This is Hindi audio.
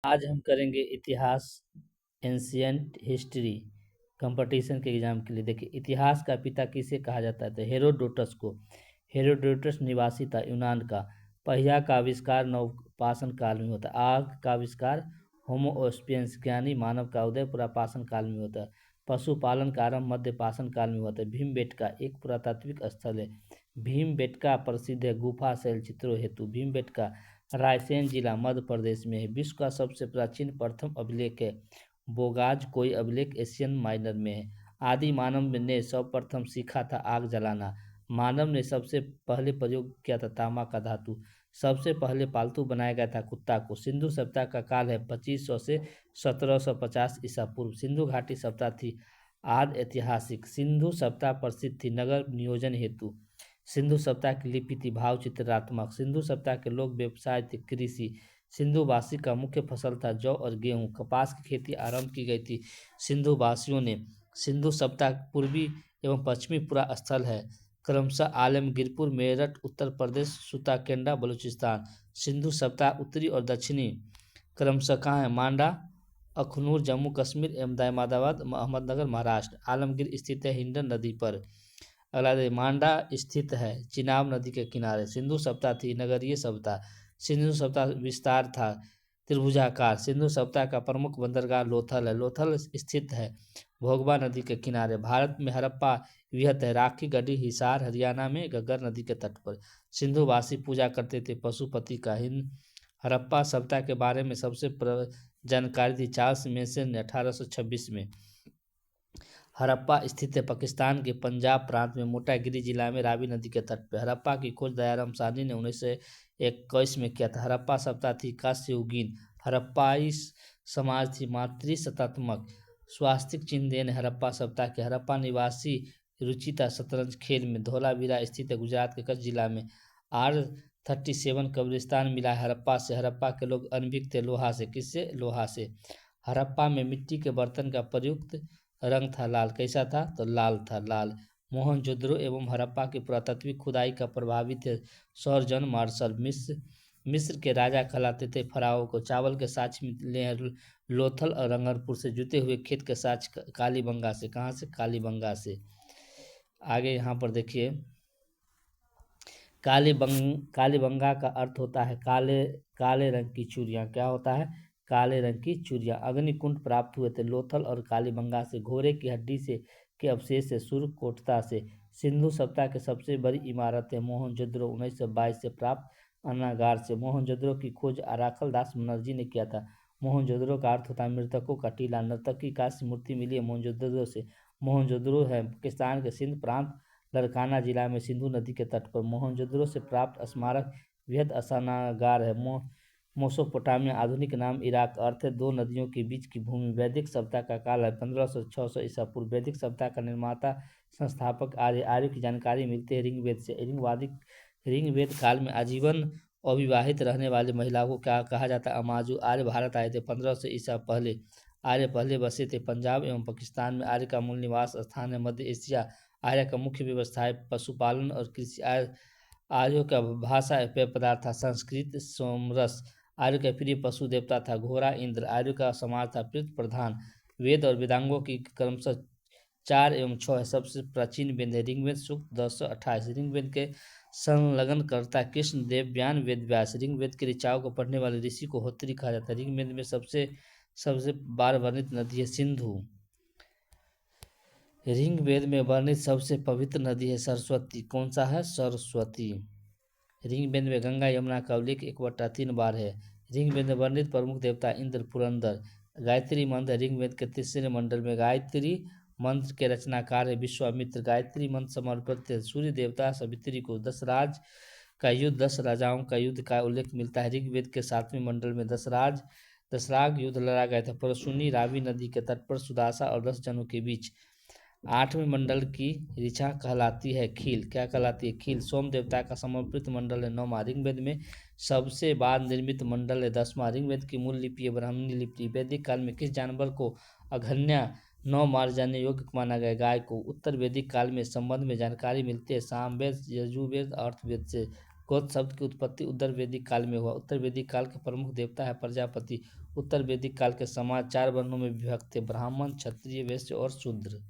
आज हम करेंगे इतिहास एंशियंट हिस्ट्री कंपटीशन के एग्जाम के लिए। देखिए, इतिहास का पिता किसे कहा जाता है? तो हेरोडोटस को। हेरोडोटस निवासी था यूनान का। पहिया का आविष्कार नवपाषाण काल में होता है। आग का आविष्कार होमोस्पियंस यानी मानव का उदय पुरापाषाण काल में होता है। पशुपालन का आरंभ मध्य पाषाण काल में होता है। भीमबेटका एक पुरातात्विक स्थल है। भीमबेटका प्रसिद्ध है गुफा शैल चित्रों हेतु। भीमबेटका रायसेन जिला मध्य प्रदेश में है। विश्व का सबसे प्राचीन प्रथम अभिलेख है बोगाज कोई अभिलेख एशियन माइनर में है। आदि मानव ने सर्वप्रथम सीखा था आग जलाना। मानव ने सबसे पहले प्रयोग किया था तांबा का धातु। सबसे पहले पालतू बनाया गया था कुत्ता को। सिंधु सभ्यता का काल है 2500 से 1750 ईसा पूर्व। सिंधु घाटी सभ्यता थी आदि ऐतिहासिक। सिंधु सभ्यता प्रसिद्ध थी नगर नियोजन हेतु। सिंधु सभ्यता की लिपि थी भाव चित्रात्मक। सिंधु सभ्यता के लोग व्यवसाय थे कृषि। सिंधुवासी का मुख्य फसल था जौ और गेहूं। कपास की खेती आरंभ की गई थी सिंधुवासियों ने। सिंधु सभ्यता पूर्वी एवं पश्चिमी पूरा स्थल है क्रमशः आलमगीरपुर मेरठ उत्तर प्रदेश सुताकेंडा बलूचिस्तान। सिंधु सभ्यता उत्तरी और दक्षिणी क्रमशः कहाँ है? मांडा अखनूर जम्मू कश्मीर अहमदाबाद अहमदनगर महाराष्ट्र। आलमगीर स्थित है हिंडन नदी पर। अगला मांडा स्थित है चिनाब नदी के किनारे। सिंधु सभ्यता थी नगरीय सभ्यता। सिंधु सभ्यता विस्तार था त्रिभुजाकार। सिंधु सभ्यता का प्रमुख बंदरगाह लोथल है। लोथल स्थित है भोगवा नदी के किनारे। भारत में हड़प्पा विहत है राखी गढ़ी हिसार हरियाणा में घग्गर नदी के तट पर। सिंधुवासी पूजा करते थे पशुपति का। हड़प्पा सभ्यता के बारे में सबसे जानकारी थी चार्ल्स मेसन ने 1826 में। हड़प्पा स्थित है पाकिस्तान के पंजाब प्रांत में मोटागिरी जिला में रावी नदी के तट पर। हड़प्पा की खोज दयाराम साहनी ने 1921 में किया था। हड़प्पा सभ्यता थी कांस्ययुगीन। हड़प्पाई समाज थी मातृसत्तात्मक। स्वास्तिक चिन्ह देन हड़प्पा सभ्यता के। हड़प्पा निवासी रुचि था शतरंज खेल में। धौलावीरा स्थित है गुजरात के कच्छ जिला में। R37 कब्रिस्तान मिला है हड़प्पा से। हड़प्पा के लोग अनभिज्ञ थे लोहा से। किससे? लोहा से। हड़प्पा में मिट्टी के बर्तन का प्रयुक्त रंग था लाल। कैसा था? तो लाल था लाल। मोहनजोदड़ो एवं हड़प्पा की पुरातात्विक खुदाई का प्रभावित है सर जॉन मार्शल। मिस्र के राजा कहलाते थे फराओ को। चावल के साक्ष मिले हैं लोथल और रंगरपुर से। जुते हुए खेत के साक्ष कालीबंगा से। कहाँ से? कालीबंगा से। आगे यहाँ पर देखिए कालीबंगा का अर्थ होता है काले काले रंग की चूड़ियाँ। क्या होता है? काले रंग की चूड़ियाँ। अग्निकुंड प्राप्त हुए थे लोथल और कालीबंगा से। घोड़े की हड्डी से के अवशेष से सुरकोटता से। सिंधु सभ्यता की सबसे बड़ी इमारत है मोहनजोदड़ो 1922 से प्राप्त अन्नागार से। मोहनजोदड़ो की खोज अराखल दास बनर्जी ने किया था। मोहनजोदड़ो का अर्थ होता है मृतकों का टीला। नर्तक की कांस्य मूर्ति मिली है मोहनजोदड़ो से। मोहनजोदड़ो है पाकिस्तान के सिंध प्रांत लड़काना जिला में सिंधु नदी के तट पर। मोहनजोदड़ो से प्राप्त स्मारक वृहद अस्नागार है। मोसोपोटामिया आधुनिक नाम इराक। अर्थ है दो नदियों के बीच की भूमि। वैदिक सभ्यता का काल है 1500-600 ईसा पूर्व। वैदिक सभ्यता का निर्माता संस्थापक आर्य। आर्य की जानकारी मिलती है ऋग्वेद से। ऋग्वेद काल में आजीवन अविवाहित रहने वाली महिलाओं को क्या कहा जाता है? अमाजु। आर्य भारत आए थे 1500 ईसा पहले। आर्य पहले बसे थे पंजाब एवं पाकिस्तान में। आर्य का मूल निवास स्थान है मध्य एशिया। आर्य का मुख्य व्यवसाय पशुपालन और कृषि। आर्यों का भाषा पेय पदार्थ था संस्कृत सोमरस। आर्यों का प्रिय पशु देवता था घोड़ा इंद्र। आर्यों का समाज था पृथ्वी प्रधान। वेद और वेदांगों की क्रमशः 4 एवं 6 है। सबसे प्राचीन वेद है ऋग्वेद सूक्त 1028। ऋग्वेद के संलग्न करता कृष्ण देव व्यान वेद व्यास। ऋग्वेद की ऋचाओं को पढ़ने वाले ऋषि को होत्री कहा जाता है। ऋग्वेद में सबसे बार वर्णित नदी है सिंधु। ऋग्वेद में वर्णित सबसे पवित्र नदी है सरस्वती। कौन सा है? सरस्वती। ऋग्वेद में गंगा यमुना का उल्लेख 1/3 बार है। ऋग्वेद में वर्णित प्रमुख देवता इंद्र पुरंदर। गायत्री मंत्र ऋग्वेद के तीसरे मंडल में। गायत्री मंत्र के रचनाकार है विश्वामित्र। गायत्री मंत्र समर्पित है सूर्य देवता सावित्री को। 10 राजाओं का युद्ध का उल्लेख मिलता है ऋग्वेद के 7वें मंडल में। दसराग युद्ध लड़ा गया था परशुनी रावी नदी के तट पर सुदासा और 10 जनों के बीच। 8वें मंडल की ऋचा कहलाती है खील। क्या कहलाती है? खील। सोम देवता का समर्पित मंडल है 9वां। ऋग्वेद में सबसे बाद निर्मित मंडल है 10वां। ऋग्वेद की मूल लिपि है ब्राह्मणी लिपि। वैदिक काल में किस जानवर को अघन्या 9 मार जाने योग्य माना गया? गाय को। उत्तर वैदिक काल में संबंध में जानकारी मिलती है सामवेद यजुर्वेद अर्थवेद से। गोत्र शब्द की उत्पत्ति उत्तर वैदिक काल में हुआ। उत्तर वैदिक काल के प्रमुख देवता है प्रजापति। उत्तर वैदिक काल के समाज 4 वर्णों में विभक्त थे: ब्राह्मण, क्षत्रिय, वैश्य और शूद्र।